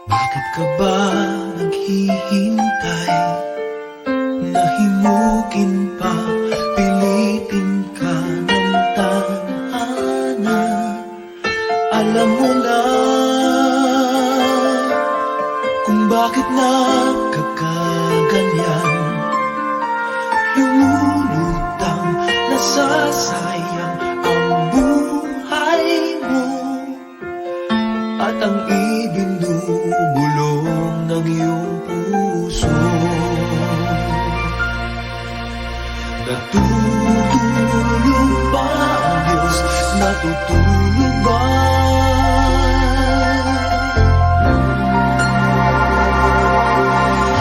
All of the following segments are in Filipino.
Bakit ka ba naghihintay? Nahimukin pa, pilitin ka ng tadhana. Alam mo na kung bakit nagkakaganyan. Lumulutang, nasasayang ang buhay mo, at ang ibinubulong ng iyong puso. Natutulog ba ang Diyos? Natutulog ba? At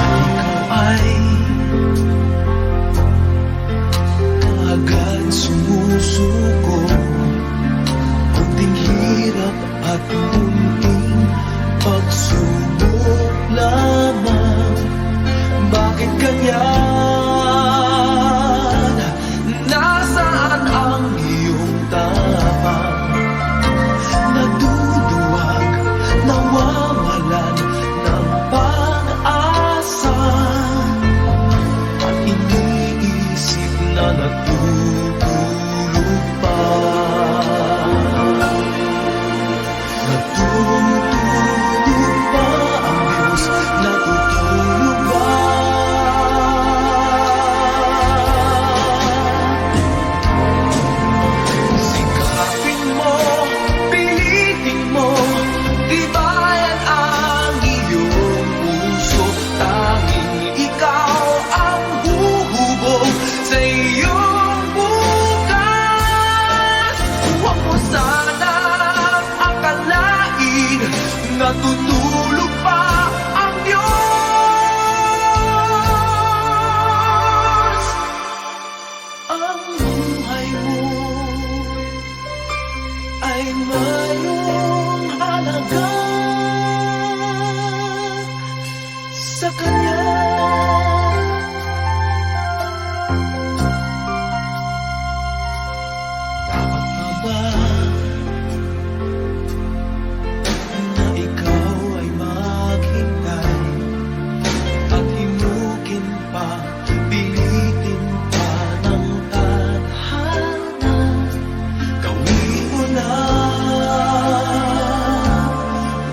ikaw ay agad sumusuko. Kunting hirap at munting pagsubok lamang. Bakit ganyan? Nasaan ang iyong tapang? Naduduwag, nawawalan ng pag-asa, at iniisip na natutulog pa. Natutulog ba ang Diyos? Natutulog ba? Sikapin mo, pilitin mo, tibayan ang iyong puso. Tanging ikaw ang huhubog sa iyong bukas. Huwag mo sanang akalain natutulog pa ang Diyos. Ang buhay mo ay mayroong halaga sa Kanya. Dapat nga ba na ikaw ay maghintay at himukin pa, pilitin pa ng tadhana? Gawin mo na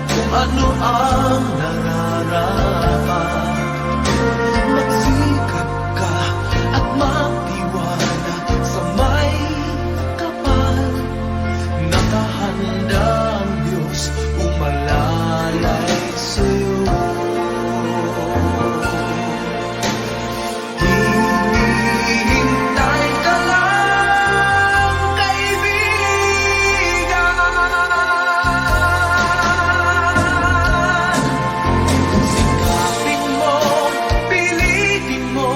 kung ano ang nararapat. Magsikap ka at magtiwala sa may kapal. Nakahanda ang Diyos umalalay sa'yo. Hinihintay ka lang, kaibigan. Sikapin mo, pilitin mo,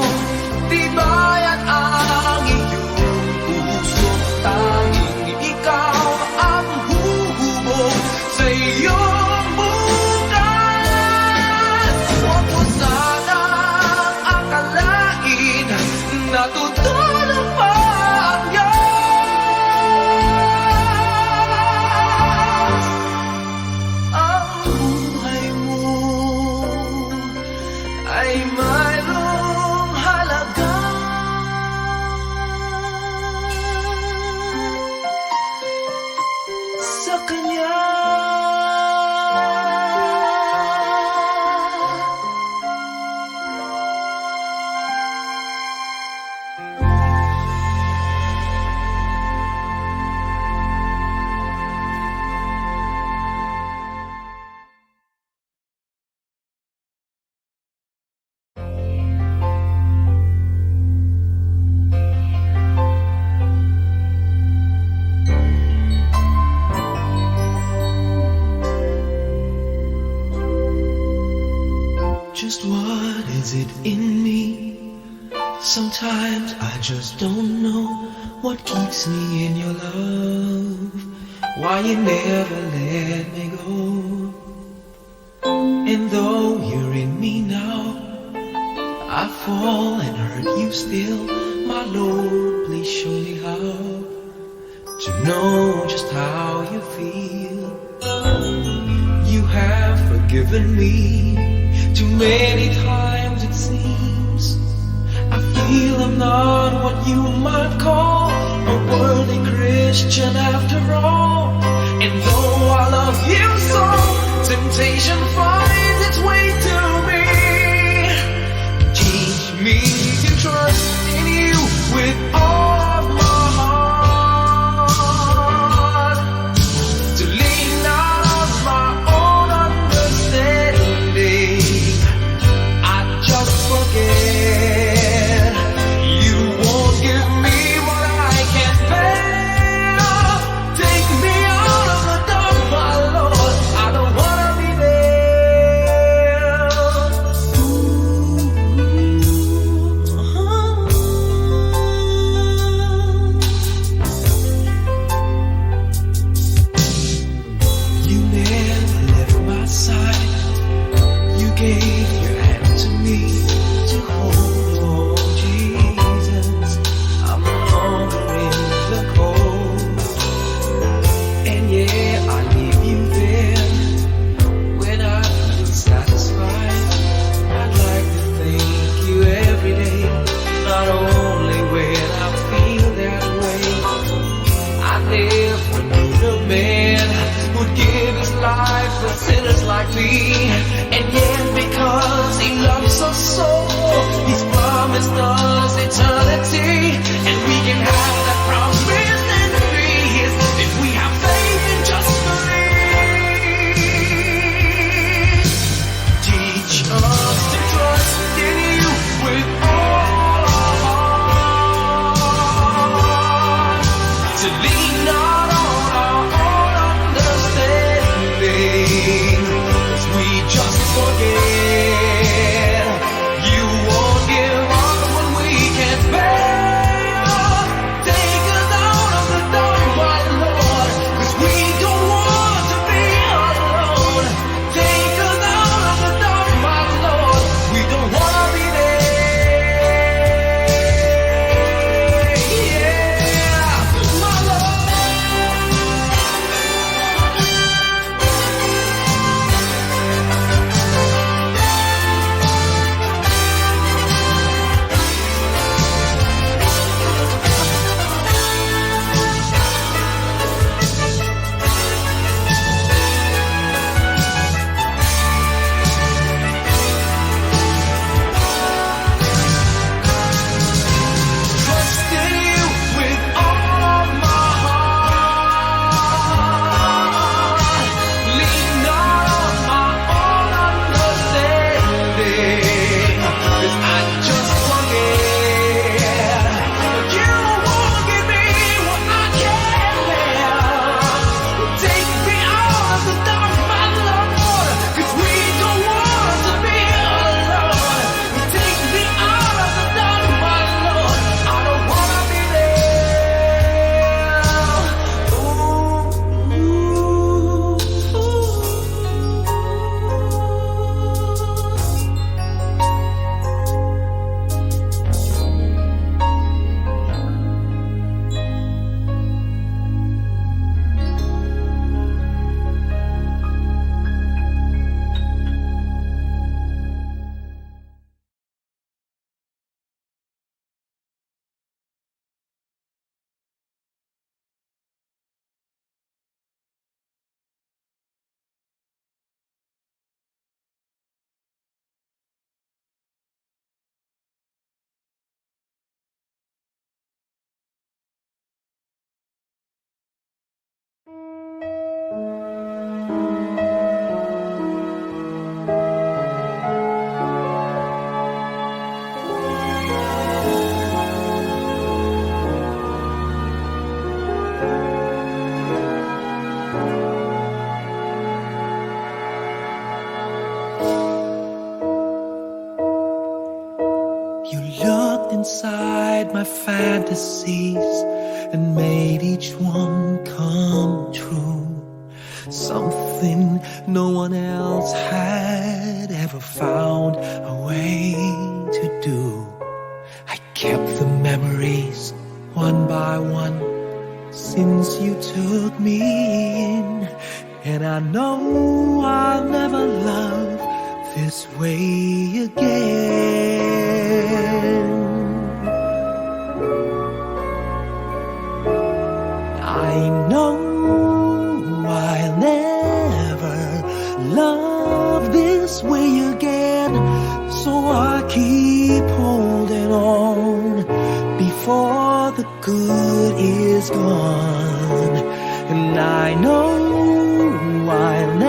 tibayan ang iyong puso. Tanging ikaw ang huhubog sa iyong bukas. Huwag mo sanang akalain natutulog pa ang Diyos. Ang buhay mo ay mayroong halaga sa Kanya. Just what is it in me? Sometimes I just don't know what keeps me in your love. Why you never let me go. And though you're in me now, I fall and hurt you still. My Lord, please show me how to know just how you feel. You have forgiven given me. Too many times it seems I feel I'm not what you might call a worthy Christian after all. And though I love you so, temptation finds its way to me. Teach me to trust in you with all of my heart, to lean not on my own understanding. I just forget you won't give me what I can't bear. Take me out of the dark, my Lord. I don't wanna be there. You never left my side. You gave your hand to me to hold. Oh Jesus, I'm longer in the cold. And yeah, I leave you there when I feel satisfied. I'd like to thank you every day, not only when I feel that way. I never knew the man would give his life for sinners like me. And yet because he loves us so, he's promised us eternity. And we can have that promise and peace if we have faith and just believe. Teach us to trust in you with all our heart, to lean not on our own understanding, 'cause we just forget you won't give up when we can't bear. Take us out of the dark, my Lord, 'cause we don't want to be alone. Take us out of the dark, my Lord, we don't want to be there. Yeah, my Lord. Trust in you with all of my heart. Lean not on my own understanding, 'cause I just forget you won't give me what I can't bear. Take me out of the dark, my Lord, 'cause we don't want to be alone. Take me out of the dark, my Lord, I don't wanna be there. You looked inside my fantasies and made each one come true. Something no one else had ever found a way to do. I kept the memories one by one since you took me in. And I know I'll never love this way again. I know I'll never love this way again, so I keep holding on before the good is gone. And I know I'll